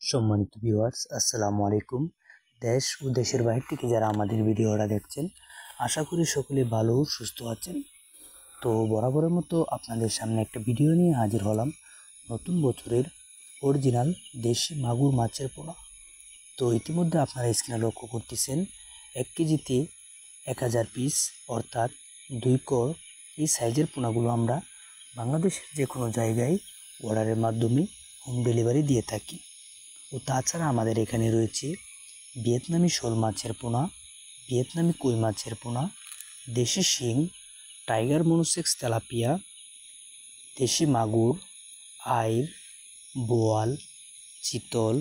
সম্মানিত ভিউয়ার্স, আসসালামু আলাইকুম। দেশ ও দেশের বাইরে থেকে যারা আমাদের ভিডিওটা দেখছেন, আশা করি সকলে ভালো ও সুস্থ আছেন। তো বরাবরের মতো আপনাদের সামনে একটা ভিডিও নিয়ে হাজির হলাম, নতুন বছরের অরিজিনাল দেশি মাগুর মাছের পোনা। তো ইতিমধ্যে আপনারা স্ক্রিনে লক্ষ্য করতেছেন 1 কেজিতে 1000 পিস অর্থাৎ 2 কর এই সাইজের পোনাগুলো আমরা বাংলাদেশের যে কোনো জায়গায় অর্ডারের মাধ্যমে হোম ডেলিভারি দিয়ে থাকি। ও তাছাড়া আমাদের এখানে রয়েছে ভিয়েতনামি শোল মাছের পোনা, ভিয়েতনামি কই মাছের পোনা, দেশি শিং, টাইগার মনোসেক্স তেলাপিয়া, দেশি মাগুর, আইর, বোয়াল, চিতল,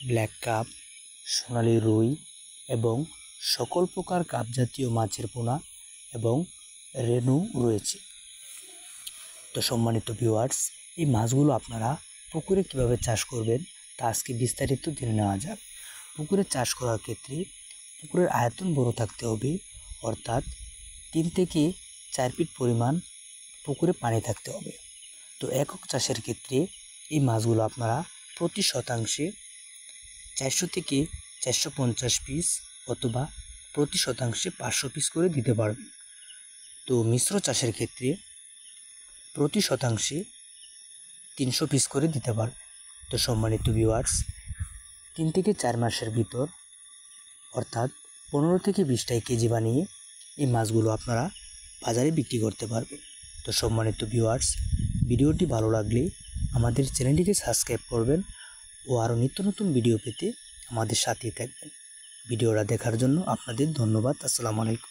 ব্ল্যাক কাপ, সোনালী রুই এবং সকল প্রকার কাপ জাতীয় মাছের পোনা এবং রেনু রয়েছে। তো সম্মানিত ভিউয়ার্স, এই মাছগুলো আপনারা পুকুরে কিভাবে চাষ করবেন তা আজকে বিস্তারিত জেনে নেওয়া যাক। পুকুরে চাষ করার ক্ষেত্রে পুকুরের আয়তন বড় থাকতে হবে, অর্থাৎ 3 থেকে 4 ফিট পরিমাণ পুকুরে পানি থাকতে হবে। তো একক চাষের ক্ষেত্রে এই মাছগুলো আপনারা প্রতি শতাংশে 400 থেকে 450 পিস অথবা প্রতি শতাংশে 500 পিস করে দিতে পারবেন। তো মিশ্র চাষের ক্ষেত্রে প্রতি শতাংশে 300 পিস করে দিতে পারবেন। তো সম্মানিত ভিউয়ার্স, 3 থেকে 4 মাসের ভিতর অর্থাৎ 15 থেকে 20 কেজি বানিয়ে এই মাছগুলো আপনারা বাজারে বিক্রি করতে পারবেন। তো সম্মানিত ভিউয়ার্স, ভিডিওটি ভালো লাগলে আমাদের চ্যানেলটিকে সাবস্ক্রাইব করবেন ও আরও নিত্য নতুন ভিডিও পেতে আমাদের সাথেই থাকবেন। ভিডিওটা দেখার জন্য আপনাদের ধন্যবাদ। আসসালামু আলাইকুম।